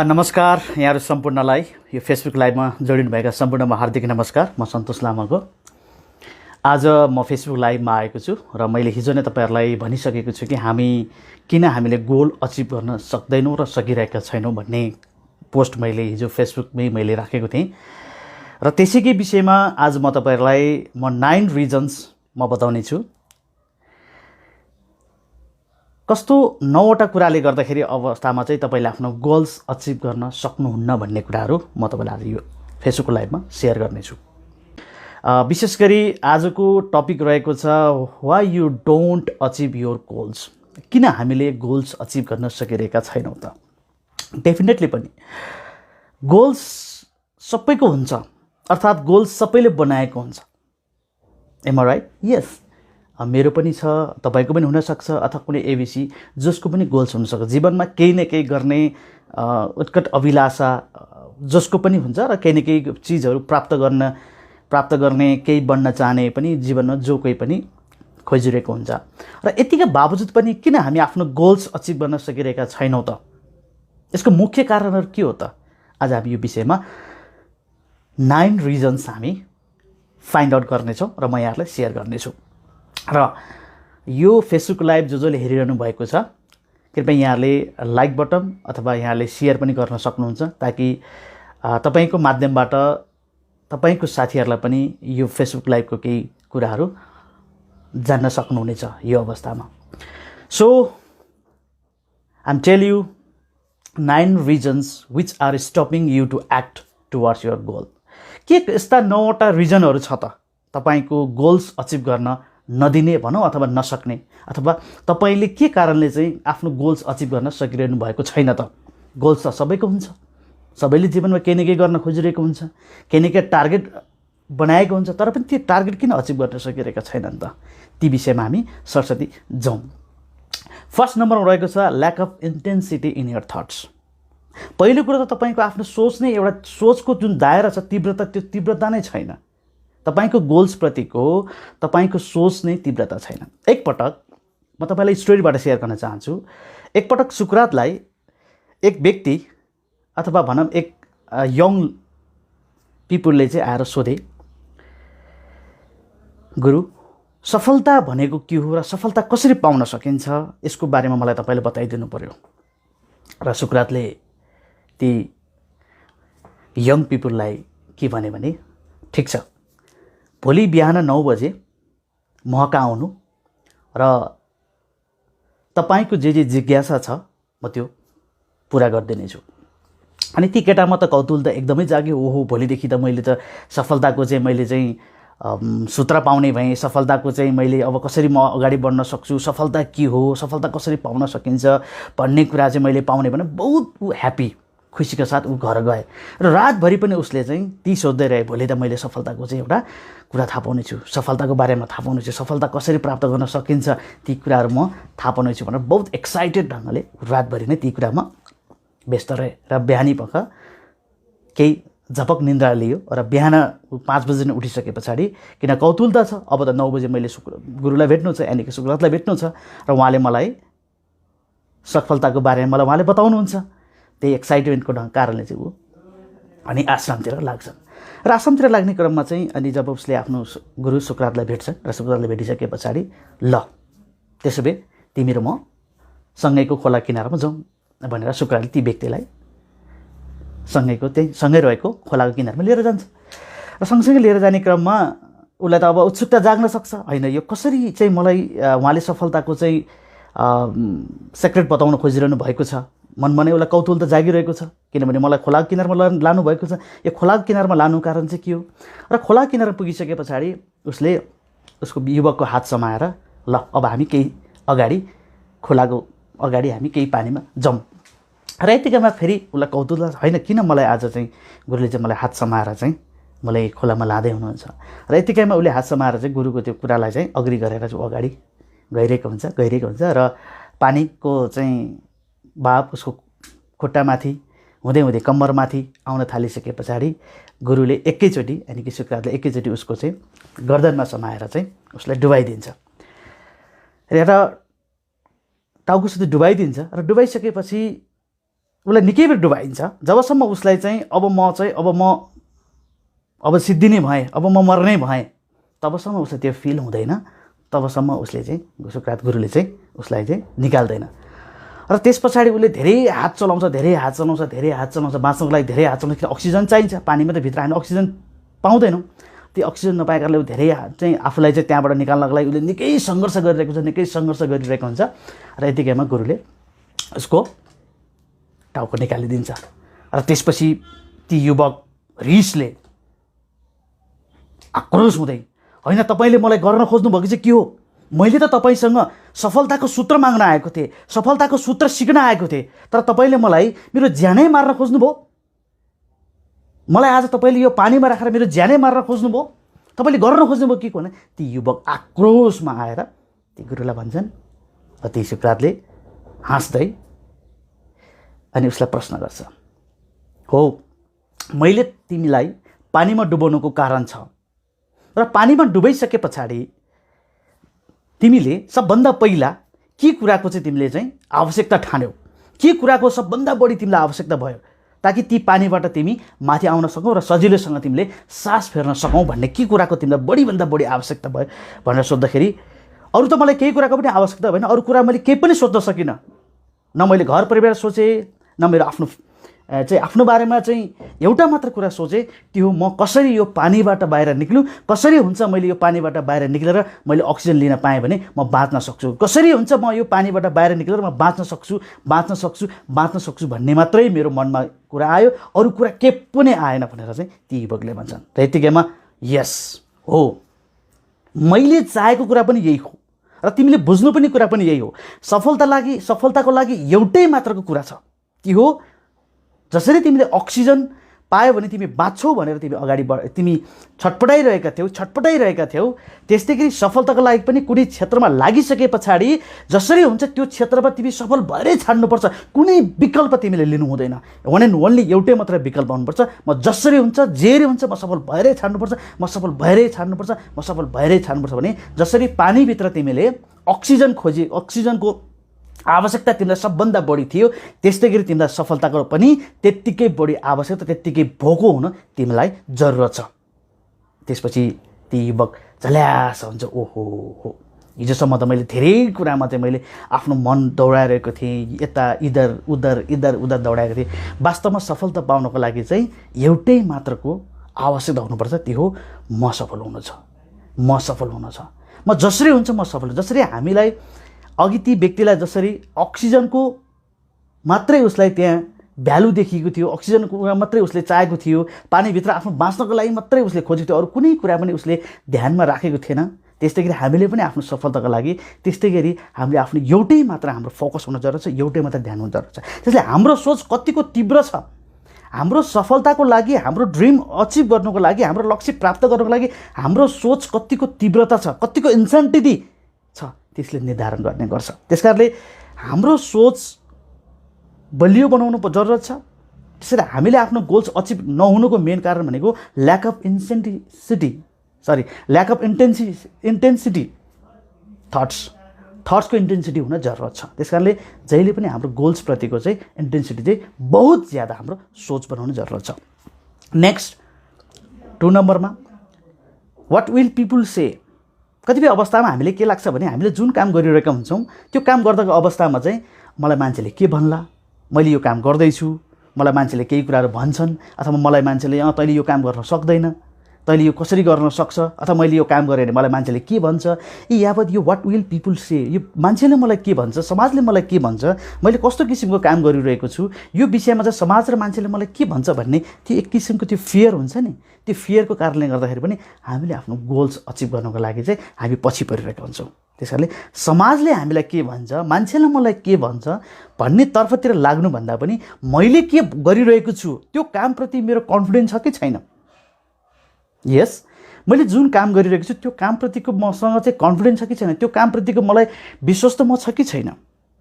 नमस्कार यहाँहरू सम्पूर्णलाई यो फेसबुक लाइभमा जोडिनुभएका सम्पूर्णमा हार्दिक नमस्कार। म सन्तोष लामाको आज म फेसबुक लाइभमा आएको छु र मैले हिजो नै तपाईहरुलाई भनिसकेको छु कि हामीले गोल अचिभ गर्न सक्दैनौं र सकिरहेका छैनौं भन्ने पोस्ट मैले हिजो फेसबुकमै मैले राखेको थिएँ र त्यसैकै विषयमा आज म तपाईहरुलाई 9 रिजन्स म बताउने छु। कस्तो 9वटा कुराले गर्दाखेरि अवस्थामा चाहिँ तपाईले आफ्नो गोल्स अचिभ गर्न सक्नुहुन्न भन्ने कुराहरू म तपाईलाई आज यो फेसबुक लाइभमा शेयर गर्ने छु। विशेष गरी आजको टपिक रहेको छ why you don't achieve your goals. किन हामीले गोल्स अचिभ गर्न सकिरहेका छैनौं त? डेफिनेटली पनि गोल्स सबैको हुन्छ, अर्थात गोल्स सबैले बनाएको हुन्छ। Am I right? यस, मेरो पनि छ, तपाईको पनि हुन सक्छ, अथवा कुनै एबीसी जसको पनि गोल्स हुन सक्छ। जीवनमा केही न केही गर्ने उत्कट अभिलाषा जसको पनि हुन्छ र केही न केही चीजहरू प्राप्त गर्ने केही बन्न चाहने पनि जीवनमा जो कोही पनि खोजिरहेको हुन्छ। र यतिका बावजुद पनि किन हामी आफ्नो गोल्स अचिभ गर्न सकिरहेका छैनौं त? यसको मुख्य कारणहरू के हो त? आज हामी यो विषयमा 9 रिजन्स हामी फाइन्ड आउट गर्नेछौँ र म यहाँलाई शेयर गर्नेछु। र यो फेसबुक लाइभ जसले हेरिरहनु भएको छ कृपया यहाँले लाइक बटन अथवा यहाँले शेयर पनि गर्न सक्नुहुन्छ, ताकि तपाईको माध्यमबाट तपाईको साथीहरुलाई पनि यो फेसबुक लाइभको केही कुराहरू जान्न सक्नुहुनेछ यो अवस्थामा। So I am tell you 9 reasons which are stopping you to act towards your goal. के यस्ता 9वटा रिजनहरू छ त तपाईको गोल्स अचिभ गर्न नदिने भनौं अथवा नसक्ने, अथवा तपाईले के कारणले चाहिँ आफ्नो गोल्स अचिभ गर्न सकिरहनु भएको छैन त? गोल्स त सबैको हुन्छ, सबैले जीवनमा केही न केही गर्न खोजिरहेको हुन्छ, केही न केही टार्गेट बनाएको हुन्छ, तर पनि त्यो टार्गेट किन अचिभ गर्न सकिरहेका छैनन् त? ती विषयमा हामी सरसती जाउँ। फर्स्ट नम्बरमा रहेको छ lack of intensity in your thoughts. पहिलो कुरा त तपाईको आफ्नो सोच नै एउटा सोचको जुन दायरा छ तीव्रता, त्यो तीव्रता नै छैन। तपाईको गोल्स प्रतिको तपाईको सोच नै तीव्रता छैन। एकपटक म तपाईलाई स्टोरीबाट शेयर गर्न चाहन्छु। एकपटक सुकरातलाई एक व्यक्ति अथवा भनौं एक यङ पिपुलले चाहिँ आएर सोधे, गुरु सफलता भनेको के हो र सफलता कसरी पाउन सकिन्छ, यसको बारेमा मलाई तपाईले बताइदिनु पर्यो। र सुकरातले ती यङ पिपुललाई के भने ठीक छ, भोलि बिहान 9 बजे म कहाँ आउनु र तपाईको जे जिज्ञासा छ म त्यो पूरा गर्दिनेछु। अनि ती केटामा त कौतूहलता एकदमै जाग्यो। ओहो, भोलिदेखि त मैले त सफलताको चाहिँ मैले चाहिँ सूत्र पाउने भएँ, सफलताको चाहिँ मैले अब कसरी म अगाडि बढ्न सक्छु, सफलता के हो, सफलता कसरी पाउन सकिन्छ भन्ने कुरा चाहिँ मैले पाउने भने बहुत ह्यापी, खुसीका साथ ऊ घर गए। र रातभरि पनि उसले चाहिँ ती सोध्दै रहे, भोलि त मैले सफलताको चाहिँ एउटा कुरा थाहा पाउने छु, सफलताको बारेमा थाहा पाउने छु, सफलता कसरी प्राप्त गर्न सकिन्छ ती कुराहरू म थाहा पाउने छु भनेर बहुत एक्साइटेड ढंगले रातभरि नै ती कुरामा व्यस्त रहे। र बिहानी पख केही झपक निन्द्रा लियो र बिहान 5 बजे नै उठिसके पछाडी, किन कौतूहलता छ, अब त 9 बजे मैले गुरुलाई भेट्नु छ, यानी कि सुकरातलाई भेट्नु छ र उहाँले मलाई सफलताको बारेमा उहाँले बताउनुहुन्छ। त्यही एक्साइटमेन्टको कारणले चाहिँ ऊ अनि आश्रमतिर लाग्छ। र आश्रमतिर लाग्ने क्रममा चाहिँ अनि जब उसले आफ्नो गुरु सुकरातलाई भेट्छ र सुकरातले भेटिसके पछाडी, ल त्यसो भए तिमी र म सँगैको खोला किनारमा जाउँ भनेर सुकरातले ती व्यक्तिलाई सँगै रहेको खोलाको किनारमा लिएर जान्छ। र सँगसँगै लिएर जाने क्रममा उसलाई त अब उत्सुकता जाग्न सक्छ, हैन यो कसरी चाहिँ मलाई उहाँले सफलताको चाहिँ सेक्रेट बताउन खोजिरहनु भएको छ। मनमा नै उसलाई कौतूहल त जागिरहेको छ, किनभने मलाई खोलाको किनारमा लानु भएको छ। यो खोलाको किनारमा लानु कारण चाहिँ के हो? र खोलाको किनारमा पुगिसके पछाडी उसले उसको युवकको हात समाएर, ल अब हामी केही अगाडि खोलाको अगाडि हामी केही पानीमा जाउँ। र यतिकैमा फेरि उसलाई कौतूहल, हैन किन मलाई आज चाहिँ गुरुले चाहिँ मलाई हात समाएर चाहिँ मलाई खोलामा लाँदै हुनुहुन्छ। र यतिकैमा उसले हात समाएर चाहिँ गुरुको त्यो कुरालाई चाहिँ अग्री गरेर चाहिँ अगाडि गइरहेको हुन्छ र पानीको चाहिँ भाव उसको खुट्टामाथि हुँदै कम्मरमाथि आउन थालिसके पछाडी गुरुले एकैचोटी, यानी कि सुकरातले एकैचोटी उसको चाहिँ गर्दनमा समाएर चाहिँ उसलाई डुबाइदिन्छ र टाउकोसित डुबाइदिन्छ। र डुबाइसकेपछि उसलाई निकै बेर डुबाइन्छ। जबसम्म उसलाई चाहिँ अब सिद्धिने भएँ, अब म मर्ने भएँ, तबसम्म उसलाई त्यो फिल हुँदैन। तबसम्म उसले चाहिँ सुकरात गुरुले चाहिँ उसलाई चाहिँ निकाल्दैन। र त्यस पछाडि उसले धेरै हात चलाउँछ बाँच्नको लागि धेरै हात चलाउँछ। अक्सिजन चाहिन्छ, पानीमा त भित्र हामी अक्सिजन पाउँदैनौँ। त्यो अक्सिजन नपाएकाले धेरै चाहिँ आफूलाई चाहिँ त्यहाँबाट निकाल्नको लागि उसले निकै सङ्घर्ष गरिरहेको हुन्छ। र यतिकैमा गुरुले उसको टाउको निकालिदिन्छ। र त्यसपछि ती युवक रिसले आक्रोश हुँदै, होइन तपाईँले मलाई गर्न खोज्नुभएको चाहिँ के हो? मैले त तपाईँसँग सफलताको सूत्र माग्न आएको थिएँ, सफलताको सूत्र सिक्न आएको थिएँ, तर तपाईँले मलाई मेरो ज्यानै मार्न खोज्नुभयो। मलाई आज तपाईँले यो पानीमा राखेर मेरो ज्यानै मार्न खोज्नुभयो। तपाईँले गर्न खोज्नुभयो के भने? ती युवक आक्रोशमा आएर ती गुरुलाई भन्छन्। र ती सुकरातले हाँस्दै अनि उसलाई प्रश्न गर्छ, हो मैले तिमीलाई पानीमा डुबाउनुको कारण छ, र पानीमा डुबाइसके पछाडि तिमीले सबभन्दा पहिला के कुराको चाहिँ तिमीले चाहिँ आवश्यकता ठान्यौ, के कुराको सबभन्दा बढी तिमीलाई आवश्यकता भयो ताकि ती पानीबाट तिमी माथि आउन सकौ र सजिलैसँग तिमीले सास फेर्न सकौ भन्ने के कुराको तिमीलाई बढीभन्दा बढी आवश्यकता भयो भनेर सोद्धाखेरि अरू त मलाई केही कुराको पनि आवश्यकता भएन, अरू कुरा मैले केही पनि सोध्न सकिनँ। न मैले घर परिवार सोचेँ, न मेरो आफ्नो बारेमा चाहिँ एउटा मात्र कुरा सोचेँ, त्यो म कसरी यो पानीबाट बाहिर निक्लुँ, कसरी हुन्छ मैले यो पानीबाट बाहिर निक्लेर मैले अक्सिजन लिन पाएँ भने म बाँच्न सक्छु, कसरी हुन्छ म यो पानीबाट बाहिर निक्लेर म बाँच्न सक्छु भन्ने मात्रै मेरो मनमा कुरा आयो, अरू कुरा के पनि आएन भनेर चाहिँ ती युवकले भन्छन्। र यतिकैमा यस हो, मैले चाहेको कुरा पनि यही हो र तिमीले बुझ्नु पनि कुरा पनि यही हो। सफलताको लागि एउटै मात्रको कुरा छ, के हो? जसरी तिमीले अक्सिजन पायो भने तिमी बाँच्छौ भनेर तिमी छटपटाइरहेका थियौ, त्यस्तै गरी सफलताको लागि पनि कुनै क्षेत्रमा लागिसके पछाडि जसरी हुन्छ त्यो क्षेत्रमा तिमी सफल भएरै छाड्नुपर्छ। कुनै विकल्प तिमीले लिनु हुँदैन, वान एन्ड ओन्ली एउटै मात्र विकल्प हुनुपर्छ, म जसरी हुन्छ जेरी हुन्छ म सफल भएरै छाड्नुपर्छ भने जसरी पानीभित्र तिमीले अक्सिजनको आवश्यकता तिमीलाई सबभन्दा बढी थियो, त्यस्तै गरी तिमीलाई सफलताको पनि त्यत्तिकै बढी आवश्यकता, त्यत्तिकै भोको हुन तिमीलाई जरुरत छ। त्यसपछि ती युवक झल्यास हुन्छ, ओहो हो, हिजोसम्म त मैले धेरै कुरामा चाहिँ मैले आफ्नो मन दौडाइरहेको थिएँ, यता इधर उधर दौडाएको थिएँ। वास्तवमा सफलता पाउनको लागि चाहिँ एउटै मात्रको आवश्यकता हुनुपर्छ, त्यो हो म सफल हुनु छ। म जसरी हुन्छ म सफल। जसरी हामीलाई अघि ती व्यक्तिलाई जसरी अक्सिजनको मात्रै उसलाई त्यहाँ भ्यालु देखिएको थियो, अक्सिजनको मात्रै उसले चाहेको थियो, पानीभित्र आफ्नो बाँच्नको लागि मात्रै उसले खोजेको थियो, अरू कुनै कुरा पनि उसले ध्यानमा राखेको थिएन। त्यस्तै गरी हामीले पनि आफ्नो सफलताको लागि त्यस्तै गरी हामीले आफ्नो एउटै मात्र हाम्रो फोकस हुन जरुरत छ, एउटै मात्र ध्यान हुन जरुरत छ। त्यसले हाम्रो सोच कतिको तीव्र छ, हाम्रो सफलताको लागि, हाम्रो ड्रिम अचिभ गर्नुको लागि, हाम्रो लक्ष्य प्राप्त गर्नुको लागि हाम्रो सोच कतिको तीव्रता छ, कतिको इन्सेन्टिटी छ, त्यसले निर्धारण गर्ने गर्छ। त्यसकारणले हाम्रो सोच बलियो बनाउनु जरुरत छ। त्यसैले हामीले आफ्नो गोल्स अचिभ नहुनुको मेन कारण भनेको ल्याक अफ इन्टेन्सिटी थट्सको इन्टेन्सिटी हुन जरुरत छ। त्यसकारणले जहिले पनि हाम्रो गोल्सप्रतिको चाहिँ इन्टेन्सिटी चाहिँ बहुत ज्यादा हाम्रो सोच बनाउनु जरुरत छ। नेक्स्ट 2 नम्बरमा वाट विल पिपुल से। कतिपय अवस्थामा हामीले के लाग्छ भने हामीले जुन काम गरिरहेका हुन्छौँ त्यो काम गर्दाको अवस्थामा चाहिँ मलाई मान्छेले के भन्ला, मैले यो काम गर्दैछु, मलाई मान्छेले केही कुराहरू भन्छन्, अथवा मलाई मान्छेले तैँले यो काम गर्न सक्दैन, तैँले यो कसरी गर्न सक्छ, अथवा मैले यो काम गरेँ भने मलाई मान्छेले के भन्छ, यावत यो वाट विल पिपुल से, यो मान्छेले मलाई के भन्छ, समाजले मलाई के भन्छ, मैले कस्तो किसिमको काम गरिरहेको छु, यो विषयमा चाहिँ समाज र मान्छेले मलाई के भन्छ भन्ने त्यो एक किसिमको त्यो फियर हुन्छ नि, त्यो फियरको कारणले गर्दाखेरि पनि हामीले आफ्नो गोल्स अचिभ गर्नको लागि चाहिँ हामी पछि परिरहेका हुन्छौँ। त्यसकारणले समाजले हामीलाई के भन्छ, मान्छेले मलाई के भन्छ भन्ने तर्फतिर लाग्नुभन्दा पनि मैले के गरिरहेको छु त्यो कामप्रति मेरो कन्फिडेन्स छ कि छैन। यस, मैले जुन काम गरिरहेको छु त्यो कामप्रतिको मसँग चाहिँ कन्फिडेन्स छ कि छैन, त्यो कामप्रतिको मलाई विश्वास त म छ कि छैन।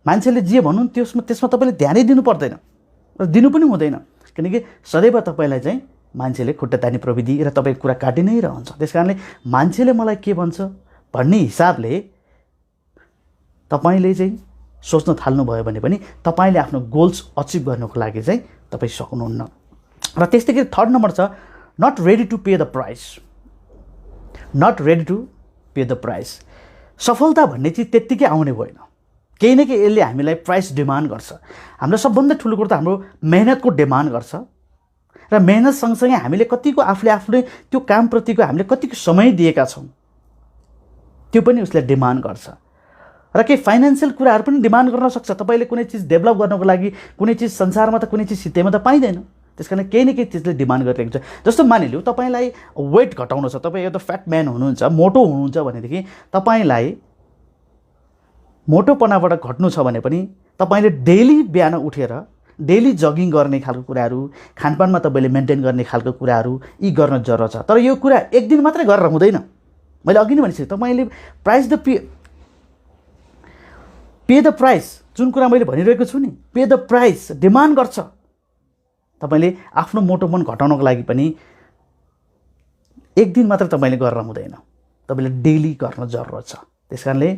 मान्छेले जे भनुन् त्यसमा तपाईँले ध्यानै दिनु पर्दैन र दिनु पनि हुँदैन, किनकि सदैव तपाईँलाई चाहिँ मान्छेले खुट्टा तान्ने प्रविधि र तपाईँ कुरा काटि नै रहन्छ। त्यस कारणले मान्छेले मलाई के भन्छ भन्ने हिसाबले तपाईँले चाहिँ सोच्न थाल्नुभयो भने पनि तपाईँले आफ्नो गोल्स अचिभ गर्नको लागि चाहिँ तपाईँ सक्नुहुन्न। र त्यस्तै गरी थर्ड नम्बर छ not ready to pay the price. Not ready to pay the price. सफलता भन्ने चिज त्यत्तिकै आउने भएन, केही न केही यसले हामीलाई प्राइस डिमान्ड गर्छ। हाम्रो सबभन्दा ठुलो कुरो त हाम्रो मेहनतको डिमान्ड गर्छ र मेहनत सँगसँगै हामीले कतिको आफूले त्यो कामप्रतिको हामीले कतिको समय दिएका छौँ त्यो पनि उसले डिमान्ड गर्छ। र केही फाइनेन्सियल कुराहरू पनि डिमान्ड गर्न सक्छ। तपाईँले कुनै चिज डेभलप गर्नको लागि कुनै चिज संसारमा त कुनै चिज सित्तैमा त पाइँदैन, त्यस कारण केही न केही चिजले डिमान्ड गरिरहेको छ। जस्तो मानिलिउँ तपाईँलाई वेट घटाउनु छ, तपाईँ एउटा फ्याट म्यान हुनुहुन्छ, मोटो हुनुहुन्छ भनेदेखि तपाईँलाई मोटोपनाबाट घट्नु छ भने पनि तपाईँले डेली बिहान उठेर डेली जगिङ गर्ने खालको कुराहरू, खानपानमा तपाईँले मेन्टेन गर्ने खालको कुराहरू यी गर्न जरुरत छ। तर यो कुरा एक दिन मात्रै गरेर हुँदैन। मैले अघि नै भनिसकेँ तपाईँले पे द प्राइस, जुन कुरा मैले भनिरहेको छु नि, पे द प्राइस डिमान्ड गर्छ। तपाईँले आफ्नो मोटोपन घटाउनको लागि पनि एक दिन मात्र तपाईँले गरेर हुँदैन, तपाईँले डेली गर्न जरुरत छ। त्यस कारणले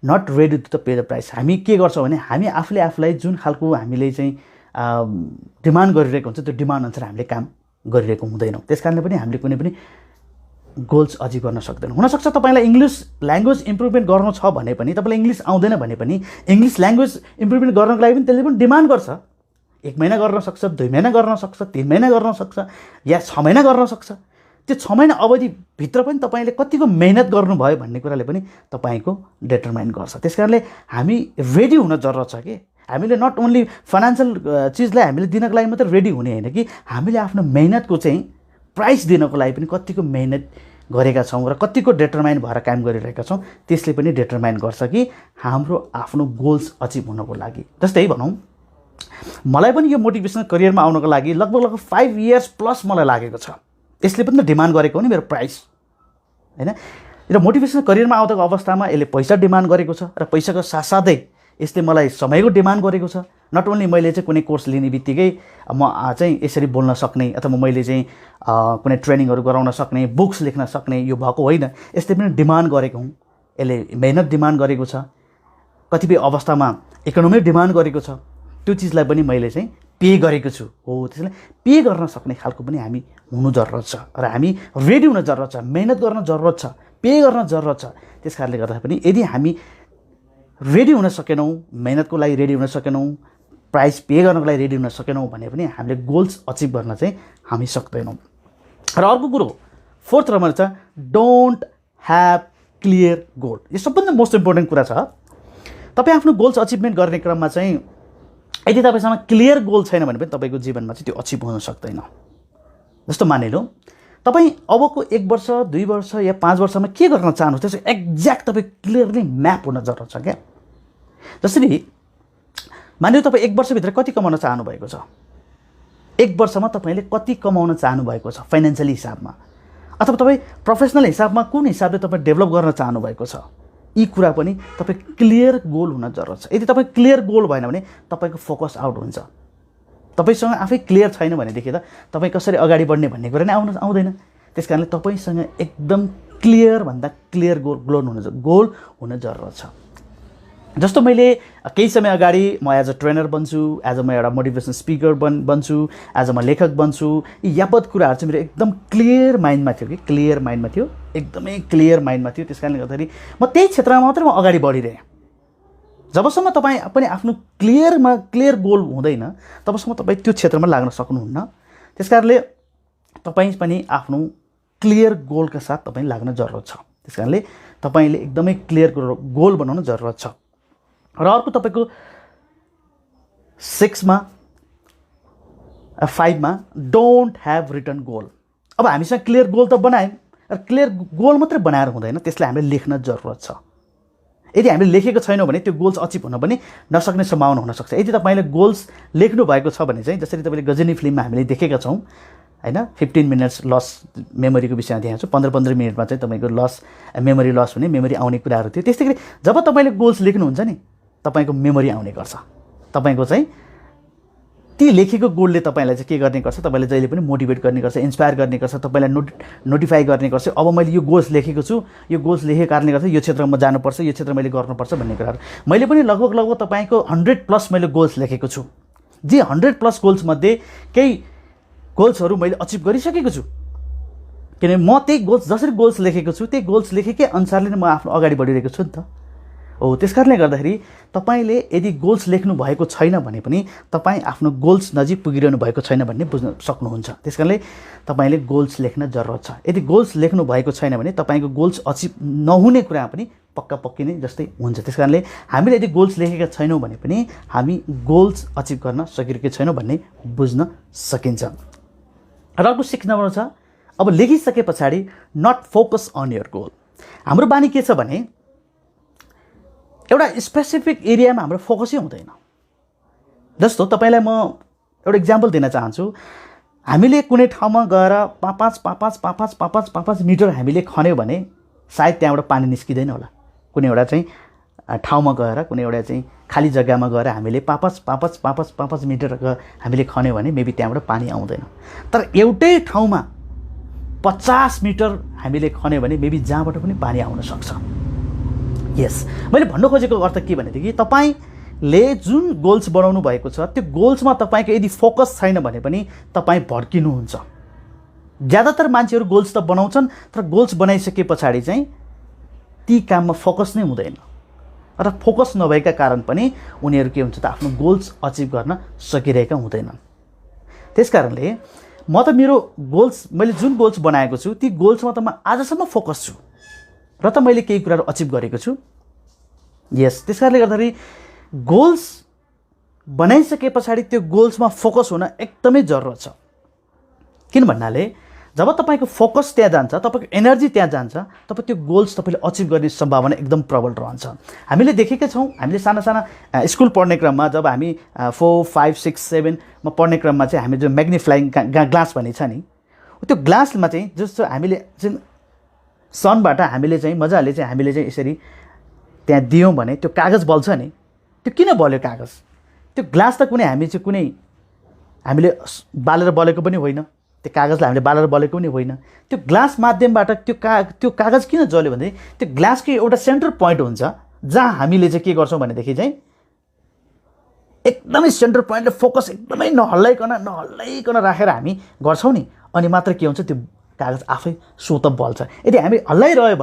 not ready to the pay the price. हामी के गर्छौँ भने हामी आफूलाई जुन खालको हामीले चाहिँ डिमान्ड गरिरहेको हुन्छ त्यो डिमान्ड अनुसार हामीले काम गरिरहेको हुँदैनौँ। त्यस कारणले पनि हामीले कुनै पनि गोल्स अचिभ गर्न सक्दैनौँ। हुनसक्छ तपाईँलाई इङ्ग्लिस ल्याङ्ग्वेज इम्प्रुभमेन्ट गर्नु छ भने पनि, तपाईँलाई इङ्ग्लिस आउँदैन भने पनि इङ्ग्लिस ल्याङ्ग्वेज इम्प्रुभमेन्ट गर्नको लागि पनि त्यसले पनि डिमान्ड गर्छ। 1 महिना गर्न सक्छ, 2 महिना गर्न सक्छ, 3 महिना गर्न सक्छ, या 6 महिना गर्न सक्छ। त्यो 6 महिना अवधिभित्र पनि तपाईँले कतिको मेहनत गर्नुभयो भन्ने कुराले पनि तपाईँको डिटरमाइन गर्छ। त्यस कारणले हामी रेडी हुन जरुरत छ कि हामीले नट ओन्ली फाइनेन्सियल चिजलाई हामीले दिनको लागि मात्रै रेडी हुने होइन कि हामीले आफ्नो मेहनतको चाहिँ प्राइस दिनको लागि पनि कतिको मेहनत गरेका छौँ र कतिको डिटरमाइन भएर काम गरिरहेका छौँ त्यसले पनि डिटरमाइन गर्छ कि हाम्रो आफ्नो गोल्स अचिभ हुनको लागि। जस्तै भनौँ मलाई पनि यो मोटिभेसनल करियरमा आउनको लागि लगभग 5 इयर्स प्लस मलाई लागेको छ। यसले पनि त डिमान्ड गरेको हो नि मेरो प्राइस, हैन? र मोटिभेसनल करियरमा आउँदाको अवस्थामा यसले पैसा डिमान्ड गरेको छ र पैसाको साथसाथै यसले मलाई समयको डिमान्ड गरेको छ। नट ओन्ली मैले चाहिँ कुनै कोर्स लिने बित्तिकै म चाहिँ यसरी बोल्न सक्ने अथवा मैले चाहिँ कुनै ट्रेनिङहरू गराउन सक्ने, बुक्स लेख्न सक्ने यो भएको होइन। यसले पनि डिमान्ड गरेको हुँ, यसले मेहनत डिमान्ड गरेको छ, कतिपय अवस्थामा इकोनोमी डिमान्ड गरेको छ। त्यो चिजलाई पनि मैले चाहिँ पे गरेको छु हो। त्यसलाई पे गर्न सक्ने खालको पनि हामी हुनु जरुरत छ र हामी रेडी हुन जरुरत छ, मेहनत गर्न जरुरत छ, पे गर्न जरुरत छ। त्यस कारणले गर्दा पनि यदि हामी रेडी हुन सकेनौँ, मेहनतको लागि रेडी हुन सकेनौँ, प्राइस पे गर्नको लागि रेडी हुन सकेनौँ भने पनि हामीले गोल्स अचिभ गर्न चाहिँ हामी सक्दैनौँ। र अर्को कुरो 4th नम्बर छ डोन्ट ह्याभ क्लियर गोल। यो सबभन्दा मोस्ट इम्पोर्टेन्ट कुरा छ। तपाईँ आफ्नो गोल्स अचिभमेन्ट गर्ने क्रममा चाहिँ यदि तपाईँसँग क्लियर गोल छैन भने पनि तपाईँको जीवनमा चाहिँ त्यो अचिभ हुन सक्दैन। जस्तो मानिलिउँ तपाईँ अबको 1 वर्ष 2 वर्ष या 5 वर्षमा के गर्न चाहनुहुन्छ त्यसको एक्ज्याक्ट तपाईँ क्लियरली म्याप हुन जरुरत छ क्या। जसरी मानिलिउँ तपाईँ 1 वर्षभित्र कति कमाउन चाहनुभएको छ, 1 वर्षमा तपाईँले कति कमाउन चाहनुभएको छ फाइनेन्सियली हिसाबमा, अथवा तपाईँ प्रोफेसनल हिसाबमा कुन हिसाबले तपाईँ डेभलप गर्न चाहनुभएको छ, यी कुरा पनि तपाईँ क्लियर गोल हुन जरुरत छ। यदि तपाईँ क्लियर गोल भएन भने तपाईँको फोकस आउट हुन्छ। तपाईसँग आफै क्लियर छैन भनेदेखि त तपाईँ कसरी अगाडि बढ्ने भन्ने कुरा नै आउँदैन। त्यस कारणले तपाईँसँग एकदम क्लियर भन्दा क्लियर गोल हुन जरुरत छ। जस्तो मैले केही समय अगाडि म एज अ ट्रेनर बन्छु, एज अ म एउटा मोटिभेसनल स्पिकर बन्छु, एज अ म लेखक बन्छु, यी यावत कुराहरू चाहिँ मेरो एकदम क्लियर माइन्डमा थियो कि क्लियर माइन्डमा थियो, एकदमै क्लियर माइन्डमा थियो। त्यस कारणले गर्दाखेरि म त्यही क्षेत्रमा मात्रै म अगाडि बढिरहेँ। जबसम्म तपाईँ पनि आफ्नो क्लियर गोल हुँदैन तबसम्म तपाईँ त्यो क्षेत्रमा लाग्न सक्नुहुन्न। त्यस कारणले तपाईँ पनि आफ्नो क्लियर गोलका साथ तपाईँ लाग्न जरुरत छ। त्यस कारणले तपाईँले एकदमै क्लियर गोल बनाउन जरुरत छ। र अर्को तपाईँको 5 मा डोन्ट ह्याभ रिटन गोल। अब हामीसँग क्लियर गोल त बनायौँ र क्लियर गोल मात्रै बनाएर हुँदैन, त्यसलाई हामीले लेख्न जरुरत छ। यदि हामीले लेखेको छैनौँ भने त्यो गोल्स अचिभ हुन पनि नसक्ने सम्भावना हुनसक्छ। यदि तपाईँले गोल्स लेख्नु भएको छ भने चाहिँ जसरी तपाईँले गजनी फिल्ममा हामीले देखेका छौँ हैन, 15 मिनट्स लस मेमोरीको विषयमा देखाएको छु। 15-15 मिनटमा चाहिँ तपाईँको मेमोरी लस हुने, मेमोरी आउने कुराहरू थियो। त्यस्तै गरी जब तपाईँले गोल्स लेख्नुहुन्छ नि तपाईँको मेमोरी आउने गर्छ, तपाईँको चाहिँ ती लेखेको गोलले तपाईँलाई चाहिँ के गर्ने गर्छ, तपाईँलाई जहिले पनि मोटिभेट गर्ने गर्छ, इन्स्पायर गर्ने गर्छ, तपाईँलाई नोटिफाई गर्ने गर्छ। अब मैले यो गोल्स लेखेको छु, यो गोल्स लेखेको कारणले गर्दा यो क्षेत्रमा जानुपर्छ, यो क्षेत्र मैले गर्नुपर्छ भन्ने कुराहरू। मैले पनि लगभग तपाईँको 100+ मैले गोल्स लेखेको छु, जे 100+ गोल्समध्ये केही गोल्सहरू मैले अचिभ गरिसकेको छु। किनभने म त्यही गोल्स जसरी गोल्स लेखेको छु त्यही गोल्स लेखेकै अनुसारले नै म आफ्नो अगाडि बढिरहेको छु नि त। हो, त्यस कारणले गर्दाखेरि तपाईँले यदि गोल्स लेख्नु भएको छैन भने पनि तपाईँ आफ्नो गोल्स नजिक पुगिरहनु भएको छैन भन्ने बुझ्न सक्नुहुन्छ। त्यस कारणले तपाईँले गोल्स लेख्न जरुरत छ। यदि गोल्स लेख्नु भएको छैन भने तपाईँको गोल्स अचिभ नहुने कुरा पनि पक्का नै जस्तै हुन्छ। त्यस कारणले हामीले यदि गोल्स लेखेका छैनौँ भने पनि हामी गोल्स अचिभ गर्न सकिरहेका छैनौँ भन्ने बुझ्न सकिन्छ। र अर्को 6 नम्बर छ, अब लेखिसके पछाडि not focus on your goal. हाम्रो बानी के छ भने एउटा स्पेसिफिक एरियामा हाम्रो फोकसै हुँदैन। जस्तो तपाईँलाई म एउटा इक्जाम्पल दिन चाहन्छु। हामीले कुनै ठाउँमा गएर 5 मिटर हामीले खन्यो भने सायद त्यहाँबाट पानी निस्किँदैन होला। कुनै एउटा चाहिँ ठाउँमा गएर, कुनै एउटा चाहिँ खाली जग्गामा गएर हामीले 5 मिटर हामीले खन्यो भने मेबी त्यहाँबाट पानी आउँदैन। तर एउटै ठाउँमा 50 मिटर हामीले खन्यो भने मेबी जहाँबाट पनि पानी आउन सक्छ। यस, मैले भन्नु खोजेको अर्थ के भनेदेखि तपाईँले जुन गोल्स बनाउनु भएको छ त्यो गोल्समा तपाईँको यदि फोकस छैन भने पनि तपाईँ भड्किनुहुन्छ। ज्यादातर मान्छेहरू गोल्स त बनाउँछन् तर गोल्स बनाइसके पछाडि चाहिँ ती काममा फोकस नै हुँदैन र फोकस नभएका कारण पनि उनीहरू के हुन्छ त आफ्नो गोल्स अचिभ गर्न सकिरहेका हुँदैनन्। त्यसकारणले म त मेरो गोल्स, मैले जुन गोल्स बनाएको छु ती गोल्समा त म आजसम्म फोकस छु र त मैले केही कुराहरू अचिभ गरेको छु। यस, त्यसकारणले गर्दाखेरि गोल्स बनाइसके पछाडि त्यो गोल्समा फोकस हुन एकदमै जरुरत छ। किन भन्नाले जब तपाईँको फोकस त्यहाँ जान्छ, तपाईँको एनर्जी त्यहाँ जान्छ, तब त्यो गोल्स तपाईँले अचिभ गर्ने सम्भावना एकदम प्रबल रहन्छ। हामीले देखेका छौँ, हामीले साना स्कुल पढ्ने क्रममा जब हामी 4, 5, 6, 7 मा पढ्ने क्रममा चाहिँ हामी जो म्याग्निफ्लाइङ ग्लास भन्ने छ नि, त्यो ग्लासमा चाहिँ जस्तो हामीले चाहिँ सनबाट हामीले चाहिँ मजाले चाहिँ हामीले चाहिँ यसरी त्यहाँ दियौँ भने त्यो कागज बल्छ नि। त्यो किन बल्यो कागज? त्यो ग्लास त हामीले बालेर बलेको पनि होइन, त्यो कागजलाई हामीले बालेर बलेको पनि होइन। त्यो ग्लास माध्यमबाट त्यो कागज किन जल्यो भने त्यो ग्लासको एउटा सेन्टर पोइन्ट हुन्छ जहाँ हामीले चाहिँ के गर्छौँ भनेदेखि चाहिँ एकदमै सेन्टर पोइन्टले फोकस एकदमै नहल्लाइकन राखेर हामी गर्छौँ नि, अनि मात्र के हुन्छ त्यो कागज आफै स्वतः बल्छ। यदि हामी हल्लाइरह्यो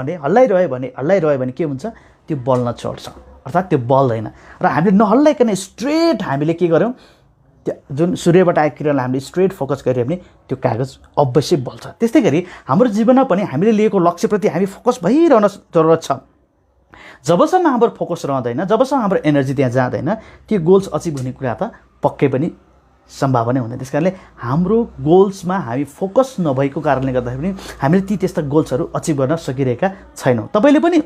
भने के हुन्छ, त्यो बल्न छोड्छ, अर्थात् त्यो बल्दैन। र हामीले नहल्लाइकन स्ट्रेट हामीले के गर्यौँ, त्यो जुन सूर्यबाट आएको किरणलाई हामीले स्ट्रेट फोकस गऱ्यो भने त्यो कागज अवश्य बल्छ। त्यस्तै गरी हाम्रो जीवनमा पनि हामीले लिएको लक्ष्यप्रति हामी फोकस भइरहन जरुरत छ। जबसम्म हाम्रो फोकस रहँदैन, जबसम्म हाम्रो एनर्जी त्यहाँ जाँदैन, त्यो गोल्स अचिभ हुने कुरा त पक्कै पनि सम्भावना हुँदैन। त्यस कारणले हाम्रो गोल्समा हामी फोकस नभएको कारणले गर्दाखेरि हामीले त्यस्ता गोल्सहरू अचिभ गर्न सकिरहेका छैनौँ। तपाईँले पनि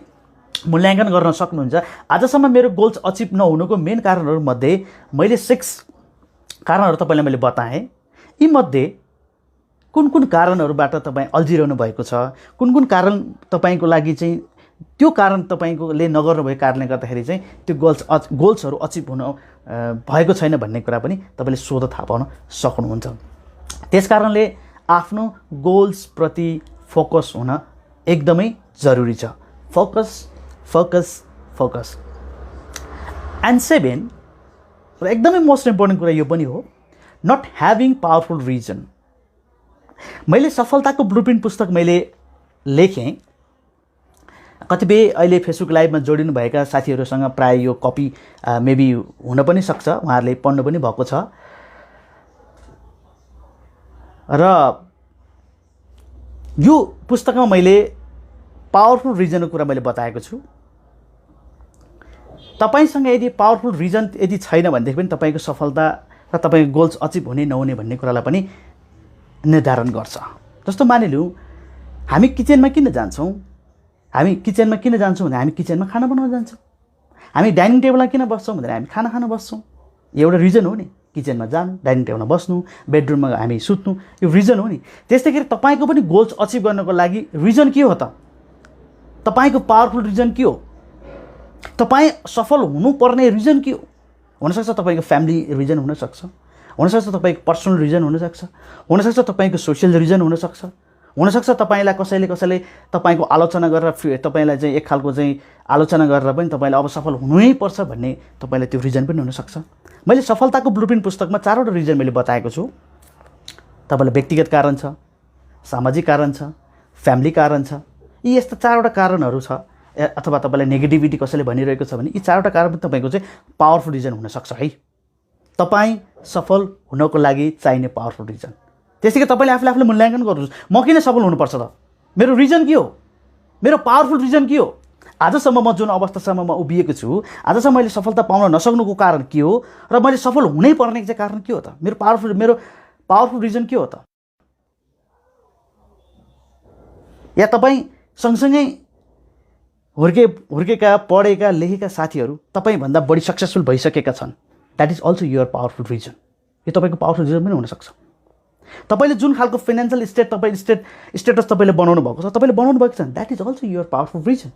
मूल्याङ्कन गर्न सक्नुहुन्छ। आजसम्म मेरो गोल्स अचिभ नहुनुको मेन कारणहरूमध्ये मैले 6 कारणहरू तपाईँलाई मैले बताएँ। यीमध्ये कुन कारणहरूबाट तपाईँ अल्झिरहनु भएको छ, कुन कारण तपाईँको लागि चाहिँ त्यो कारण तपाईँकोले नगर्नुभएको कारणले गर्दाखेरि चाहिँ त्यो गोल्सहरू अचिभ हुन भएको छैन भन्ने कुरा पनि तपाईँले स्वतः थाहा पाउन सक्नुहुन्छ। त्यस कारणले आफ्नो गोल्सप्रति फोकस हुन एकदमै जरुरी छ। फोकस। एन्ड 7 र एकदमै मोस्ट इम्पोर्टेन्ट कुरा यो पनि हो, नट ह्याभिङ पावरफुल रिजन। मैले सफलताको ब्लुप्रिन्ट पुस्तक मैले लेखेँ। कतिपय अहिले फेसबुक लाइभमा जोडिनुभएका साथीहरूसँग प्राय यो कपी मेबी हुन पनि सक्छ, उहाँहरूले पढ्नु पनि भएको छ। र यो पुस्तकमा मैले पावरफुल रिजनको कुरा मैले बताएको छु। तपाईसँग यदि पावरफुल रिजन यदि छैन भनेदेखि पनि तपाईँको सफलता र तपाईँको गोल्स अचिभ हुने नहुने भन्ने कुरालाई पनि निर्धारण गर्छ। जस्तो मानिलिउँ, हामी किचनमा किन जान्छौँ भने हामी किचनमा खाना बनाउन जान्छौँ। हामी डाइनिङ टेबलमा किन बस्छौँ भने हामी खाना खान बस्छौँ। एउटा रिजन हो नि, किचनमा जानु, डाइनिङ टेबलमा बस्नु, बेडरुममा हामी सुत्नु, यो रिजन हो नि। त्यस्तै गरी तपाईँको पनि गोल्स अचिभ गर्नको लागि रिजन के हो त? तपाईँको पावरफुल रिजन के हो? तपाईँ सफल हुनुपर्ने रिजन के हो? हुनसक्छ तपाईँको फ्यामिली रिजन हुनसक्छ, हुनसक्छ तपाईँको पर्सनल रिजन हुनसक्छ, हुनसक्छ तपाईँको सोसियल रिजन हुनसक्छ, हुनसक्छ तपाईँलाई कसैले तपाईँको आलोचना गरेर तपाईँलाई चाहिँ एक खालको चाहिँ आलोचना गरेर पनि तपाईँले अब सफल हुनैपर्छ भन्ने तपाईँलाई त्यो रिजन पनि हुनसक्छ। मैले सफलताको ब्लुप्रिन्ट पुस्तकमा 4वटा रिजन मैले बताएको छु। तपाईँलाई व्यक्तिगत कारण छ, सामाजिक कारण छ, फ्यामिली कारण छ। यी यस्ता 4वटा कारणहरू छ, अथवा तपाईँलाई नेगेटिभिटी कसैले भनिरहेको छ भने यी 4वटा कारण पनि तपाईँको चाहिँ पावरफुल रिजन हुनसक्छ है। तपाईँ सफल हुनको लागि चाहिने पावरफुल रिजन। त्यसैले तपाईँले आफूले मूल्याङ्कन गर्नुहोस्, म किन सफल हुनुपर्छ त, मेरो रिजन के हो, मेरो पावरफुल रिजन के हो। आजसम्म म जुन अवस्थासम्म म उभिएको छु, आजसम्म मैले सफलता पाउन नसक्नुको कारण के हो र मैले सफल हुनै पर्ने चाहिँ कारण के हो त, मेरो पावरफुल रिजन के हो त। या तपाईँ सँगसँगै हुर्केका पढेका लेखेका साथीहरू तपाईँभन्दा बढी सक्सेसफुल भइसकेका छन्, that is also your powerful reason. यो तपाईँको पावरफुल रिजन पनि हुनसक्छ। तपाईँले जुन खालको फाइनेन्सियल स्टेटस तपाईँले बनाउनु भएको छ, तपाईँले बनाउनु भएको छ, that is also your powerful reason.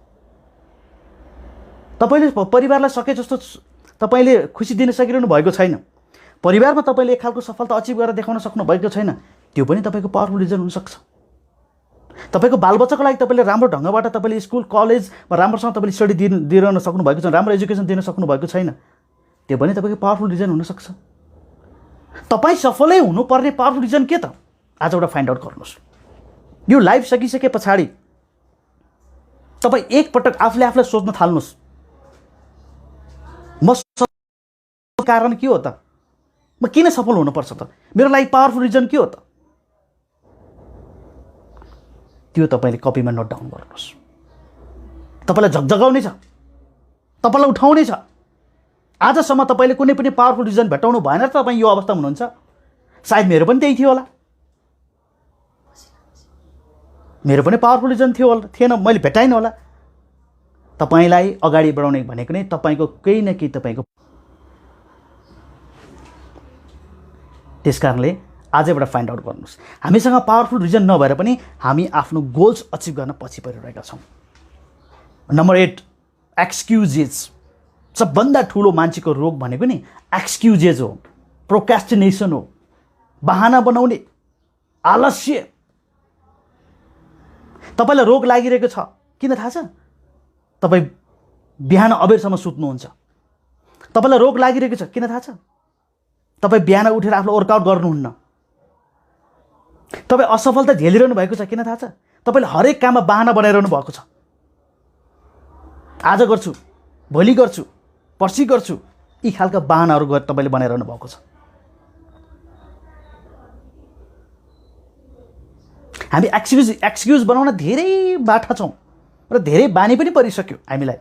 तपाईँले परिवारलाई सके जस्तो तपाईँले खुसी दिन सकिरहनु भएको छैन, परिवारमा तपाईँले एक खालको सफलता अचिभ गरेर देखाउन सक्नु भएको छैन, त्यो पनि तपाईँको पावरफुल रिजन हुनसक्छ। तपाईँको बालबच्चाको लागि तपाईँले राम्रो ढङ्गबाट तपाईँले स्कुल कलेजमा राम्रोसँग तपाईँले स्टडी दिइरहन सक्नु भएको छैन, राम्रो एजुकेसन दिन सक्नु भएको छैन, त्यो पनि तपाईँको पावरफुल रिजन हुनसक्छ। तपाईँ सफलै हुनुपर्ने पावरफुल रिजन के त, आज एउटा फाइन्ड आउट गर्नुहोस्। यो लाइफ सकिसके पछाडि तपाईँ एकपटक आफूलाई सोच्न थाल्नुहोस्, म कारण के हो त, म किन सफल हुनुपर्छ त, मेरो लागि पावरफुल रिजन के हो त। त्यो तपाईँले कपीमा नोट डाउन गर्नुहोस्। तपाईँलाई झकझगाउने छ, तपाईँलाई उठाउने छ। आजसम्म तपाईँले कुनै पनि पावरफुल रिजन भेटाउनु भएन त तपाईँ यो अवस्थामा हुनुहुन्छ। सायद मेरो पनि त्यही थियो होला, मेरो पनि पावरफुल रिजन थिएन, मैले भेटाइनँ होला। तपाईँलाई अगाडि बढाउने भनेको नै तपाईँको केही न केही तपाईँको। त्यसकारणले आजैबाट फाइन्ड आउट गर्नुहोस्। हामीसँग पावरफुल रिजन नभएर पनि हामी आफ्नो गोल्स अचिभ गर्न पछि परिरहेका छौँ। Number 8, excuses. सबभन्दा ठुलो मान्छेको रोग भनेको नि एक्सक्युजेस हो, प्रोक्रास्टिनेसन हो, बहाना बनाउने, आलस्य। तपाईँलाई रोग लागिरहेको छ, किन थाहा छ? तपाईँ बिहान अबेरसम्म सुत्नुहुन्छ। तपाईँलाई रोग लागिरहेको छ, किन थाहा छ? तपाईँ बिहान उठेर आफूलाई वर्कआउट गर्नुहुन्न। तपाईँ असफलता झेलिरहनु भएको छ, किन थाहा छ? तपाईँले हरेक काममा बहाना बनाइरहनु भएको छ। आज गर्छु, भोलि गर्छु, पर्सि गर्छु, यी खालका बहानाहरू तपाईँले बनाइरहनु भएको छ। हामी एक्सक्युज बनाउन धेरै बाठा छौँ र धेरै बानी पनि परिसक्यो हामीलाई।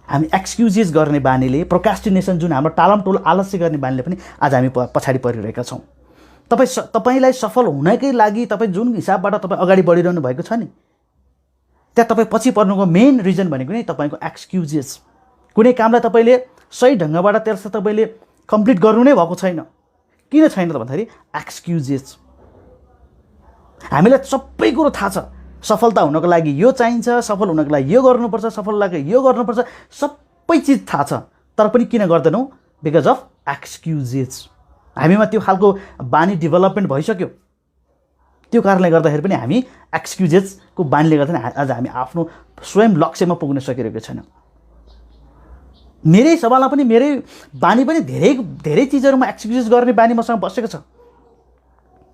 हामी एक्सक्युजेस गर्ने बानीले, प्रोक्रास्टिनेसन जुन हाम्रो टालमटोल आलस्य गर्ने बानीले पनि आज हामी पछाडि परिरहेका छौँ। तपाईँलाई सफल हुनकै लागि तपाईँ जुन हिसाबबाट तपाईँ अगाडि बढिरहनु भएको छ नि, त्यहाँ तपाईँ पछि पर्नुको मेन रिजन भनेको नै तपाईँको एक्सक्युजेस। कुनै कामलाई तपाईँले सही ढङ्गबाट त्यसलाई तपाईँले कम्प्लिट गर्नु नै भएको छैन। किन छैन त भन्दाखेरि एक्सक्युजेस। हामीलाई सबै कुरो थाहा छ, सफलता हुनको लागि यो चाहिन्छ, सफल हुनको लागि यो गर्नुपर्छ, सफल लागि यो गर्नुपर्छ, सबै चिज थाहा छ, तर पनि किन गर्दैनौँ? Because of excuses. हामीमा त्यो खालको बानी डेभलपमेन्ट भइसक्यो। त्यो कारणले गर्दाखेरि पनि हामी एक्सक्युजेसको बानीले गर्दा आज हामी आफ्नो स्वयं लक्ष्यमा पुग्न सकिरहेको छैन। मेरै सवालमा पनि मेरै बानी पनि धेरै चिजहरूमा एक्सक्युजेस गर्ने बानी मसँग बसेको छ।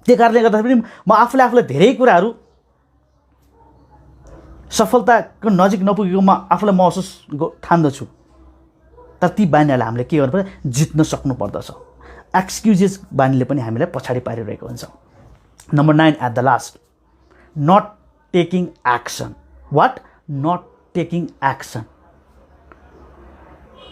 त्यो कारणले गर्दाखेरि म आफूलाई धेरै कुराहरू सफलताको नजिक नपुगेको म आफूलाई महसुस ठान्दछु। तर ती बानीहरूलाई हामीले के गर्नुपर्छ? जित्न सक्नुपर्दछ। एक्सक्युजेस बानीले पनि हामीलाई पछाडि पारिरहेको हुन्छ। Number 9 at the last, not taking action. What? Not taking action.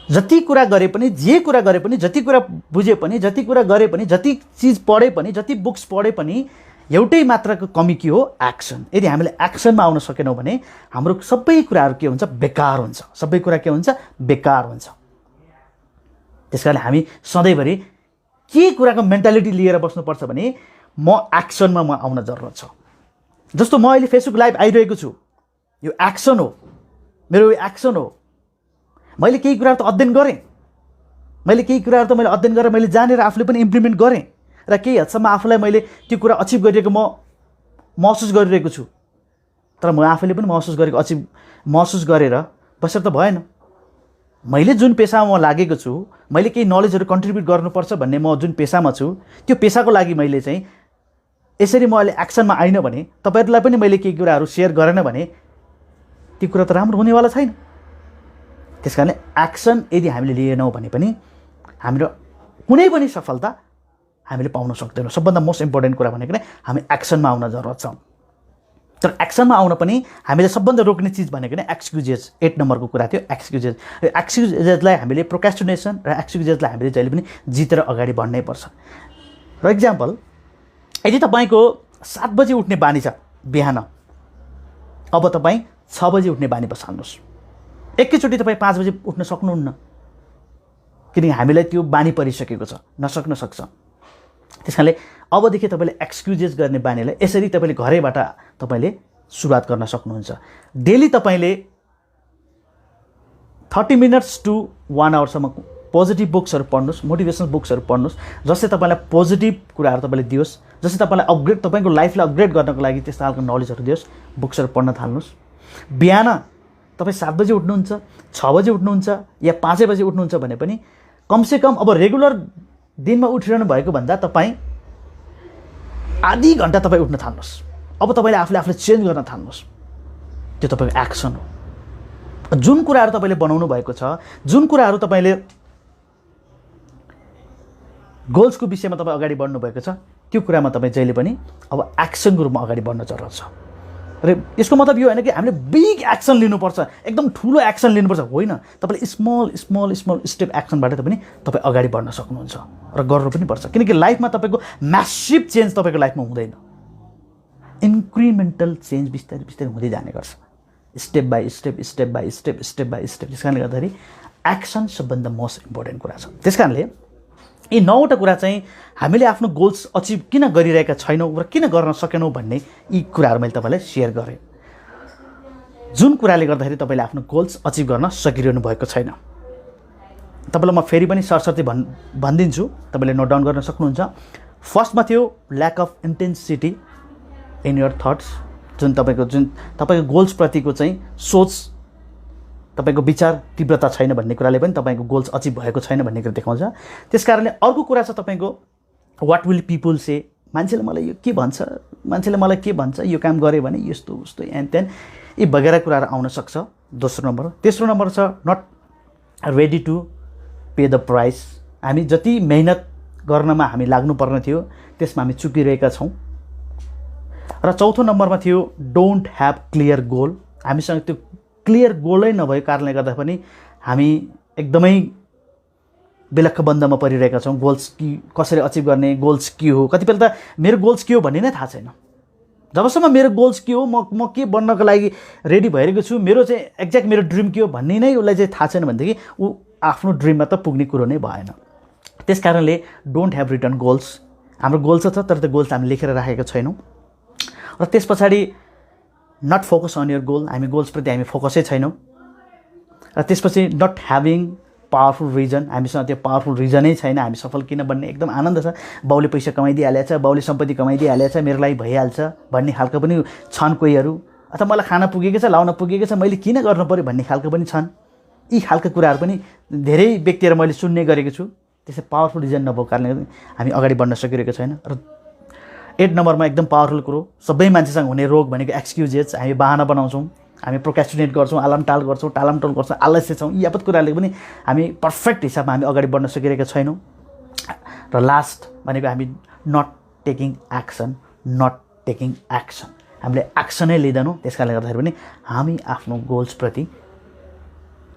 जति कुरा गरे पनि, जे कुरा गरे पनि, जति कुरा बुझे पनि, जति कुरा गरे पनि, जति चिज पढे पनि, जति बुक्स पढे पनि, एउटै मात्राको कमी के हो? एक्सन। यदि हामीले एक्सनमा आउन सकेनौँ भने हाम्रो सबै कुराहरू के हुन्छ? बेकार हुन्छ। सबै कुरा के हुन्छ? बेकार हुन्छ। त्यसकारण हामी सधैँभरि के कुराको मेन्टालिटी लिएर बस्नुपर्छ भने म एक्सनमा आउन जरुरत छ। जस्तो म अहिले फेसबुक लाइभ आइरहेको छु, यो एक्सन हो, मेरो यो एक्सन हो। मैले केही कुराहरू त अध्ययन गरेँ, मैले केही कुराहरू त मैले अध्ययन गरेर मैले जानेर आफूले पनि इम्प्लिमेन्ट गरेँ र केही हदसम्म आफूलाई मैले त्यो कुरा अचिभ गरिरहेको म महसुस गरिरहेको छु। तर म आफैले पनि महसुस गरेर बसेर त भएन। मैले जुन पेसामा म लागेको छु, मैले केही नलेजहरू कन्ट्रिब्युट गर्नुपर्छ भन्ने म जुन पेसामा छु, त्यो पेसाको लागि मैले चाहिँ यसरी म अहिले एक्सनमा आइन भने, तपाईँहरूलाई पनि मैले केही कुराहरू सेयर गरेन भने त्यो कुरा त राम्रो हुनेवाला छैन। त्यस कारणले एक्सन यदि हामीले लिएनौँ भने पनि हाम्रो कुनै पनि सफलता हामीले पाउन सक्दैनौँ। सबभन्दा मोस्ट इम्पोर्टेन्ट कुरा भनेको नै हामी एक्सनमा आउन जरुरत छ। तर एक्सनमा आउन पनि हामीले सबभन्दा रोक्ने चिज भनेको नै एक्सक्युजेस। 8 नम्बरको कुरा थियो एक्सक्युजेस। एक्सक्युजेसलाई हामीले प्रोक्रास्टिनेसन र एक्सक्युजेसलाई हामीले जहिले पनि जितेर अगाडि बढ्नै पर्छ। र इक्जाम्पल, यदि तपाईँको 7 बजी उठ्ने बानी छ बिहान, अब तपाईँ 6 बजी उठ्ने बानी बसाल्नुहोस्। एकैचोटि तपाईँ 5 बजी उठ्न सक्नुहुन्न, किनकि हामीलाई त्यो बानी परिसकेको छ, नसक्न सक्छ। त्यस कारणले अबदेखि तपाईँले एक्सक्युजेस गर्ने बानीलाई यसरी तपाईँले घरैबाट तपाईँले सुरुवात गर्न सक्नुहुन्छ। डेली तपाईँले 30 मिनट्स टु 1 आवरसम्म पोजिटिभ बुक्सहरू पढ्नुहोस्, मोटिभेसनल बुक्सहरू पढ्नुहोस्, जसले तपाईँलाई पोजिटिभ कुराहरू तपाईँले दियोस्, जसले तपाईँलाई तपाईँको लाइफलाई अपग्रेड गर्नको लागि त्यस्तो खालको नलेजहरू दियोस्। बुक्सहरू पढ्न थाल्नुहोस्। बिहान तपाईँ 7 बजी उठ्नुहुन्छ, 6 बजी उठ्नुहुन्छ या 5 बजी उठ्नुहुन्छ भने पनि कमसेकम अब रेगुलर दिनमा उठिरहनु भएको भन्दा तपाईँ आधी घन्टा तपाईँ उठ्न थाल्नुहोस्। अब तपाईँले आफूले चेन्ज गर्न थाल्नुहोस्। त्यो तपाईँको एक्सन हो। जुन कुराहरू तपाईँले बनाउनु भएको छ, जुन कुराहरू तपाईँले गोल्सको विषयमा तपाईँ अगाडि बढ्नु भएको छ, त्यो कुरामा तपाईँ जहिले पनि अब एक्सनको रूपमा अगाडि बढ्न जरुरत छ। र यसको मतलब यो होइन कि हामीले बिग एक्सन लिनुपर्छ, एकदम ठुलो एक्सन लिनुपर्छ, होइन। तपाईँले स्मल स्टेप एक्सनबाट तपाईँ अगाडि बढ्न सक्नुहुन्छ र गर्नु पनि पर्छ। किनकि लाइफमा तपाईँको म्यासिभ चेन्ज तपाईँको लाइफमा हुँदैन, इन्क्रिमेन्टल चेन्ज बिस्तारै बिस्तारै हुँदै जाने गर्छ, स्टेप बाई स्टेप। त्यस कारणले गर्दाखेरि एक्सन सबभन्दा मोस्ट इम्पोर्टेन्ट कुरा छ। त्यस कारणले यी 9वटा कुरा चाहिँ हामीले आफ्नो गोल्स अचिभ किन गरिरहेका छैनौँ र किन गर्न सकेनौँ भन्ने यी कुराहरू मैले तपाईँलाई सेयर गरेँ। जुन कुराले गर्दाखेरि तपाईँले आफ्नो गोल्स अचिभ गर्न सकिरहनु भएको छैन। तपाईँलाई म फेरि पनि सरसर्ती भनिदिन्छु, तपाईँले नोट डाउन गर्न सक्नुहुन्छ। फर्स्टमा थियो lack of intensity in your thoughts. जुन तपाईँको गोल्सप्रतिको चाहिँ सोच, तपाईँको विचार तीव्रता छैन भन्ने कुराले पनि तपाईँको गोल्स अचिभ भएको छैन भन्ने कुरा देखाउँछ। त्यस कारणले अर्को कुरा छ तपाईँको वाट विल पिपुल से। मान्छेले मलाई यो के भन्छ, मान्छेले मलाई के भन्छ, यो काम गरेँ भने यस्तो उस्तो एन्ड त्यहाँ यी वगैरह कुराहरू आउन सक्छ। दोस्रो नम्बर। तेस्रो नम्बर छ not ready to pay the price. हामी जति मेहनत गर्नमा हामी लाग्नुपर्ने थियो त्यसमा हामी चुकिरहेका छौँ। र चौथो नम्बरमा थियो डोन्ट ह्याभ क्लियर गोल। हामीसँग त्यो क्लियर गोलै नभएको कारणले गर्दा पनि हामी एकदमै बेलक्खबन्दमा परिरहेका छौँ। गोल्स कसरी अचिभ गर्ने, गोल्स के हो, कतिपय त मेरो गोल्स के हो भन्ने नै थाहा छैन। जबसम्म मेरो गोल्स के हो, म के बन्नको लागि रेडी भइरहेको छु, मेरो चाहिँ एक्ज्याक्ट मेरो ड्रिम के हो भन्ने नै उसलाई चाहिँ थाहा छैन भनेदेखि ऊ आफ्नो ड्रिममा त पुग्ने कुरो नै भएन। त्यस कारणले डोन्ट ह्याभ रिटन गोल्स। हाम्रो गोल्स छ तर त्यो गोल्स हामी लेखेर राखेका छैनौँ। र त्यस पछाडि not focus on your goal. हामी गोल्सप्रति हामी फोकसै छैनौँ। र त्यसपछि नट ह्याभिङ पावरफुल रिजन। हामीसँग त्यो पावरफुल रिजनै छैन हामी सफल किन बन्ने। एकदम आनन्द छ, बाउले पैसा कमाइदिइहालेछ, बाउले सम्पत्ति कमाइदिइहालेछ, मेरो लागि भइहाल्छ भन्ने खालको पनि छन् कोहीहरू। अथवा मलाई खाना पुगेको छ, लाउन पुगेको छ, मैले किन गर्नु पऱ्यो भन्ने खालको पनि छन्। यी खालको कुराहरू पनि धेरै व्यक्तिहरू मैले सुन्ने गरेको छु। त्यसै पावरफुल रिजन नभएको कारणले हामी अगाडि बढ्न सकिरहेको छैन। र 8 नम्बरमा एकदम पावरफुल कुरो, सबै मान्छेसँग हुने रोग भनेको एक्सक्युजेस। हामी बहाना बनाउँछौँ, हामी प्रोक्रास्टिनेट गर्छौँ, टालमटाल गर्छौँ, आलस्य छौँ। यी यावत कुराले पनि हामी पर्फेक्ट हिसाबमा हामी अगाडि बढ्न सकिरहेका छैनौँ। र लास्ट भनेको हामी नट टेकिङ एक्सन। हामीले एक्सनै लिँदैनौँ। त्यस कारणले गर्दाखेरि पनि हामी आफ्नो गोल्सप्रति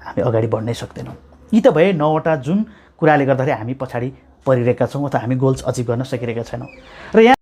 हामी अगाडि बढ्नै सक्दैनौँ। यी त भए 9वटा जुन कुराले गर्दाखेरि हामी पछाडि परिरहेका छौँ अथवा हामी गोल्स अचिभ गर्न सकिरहेका छैनौँ। र यहाँ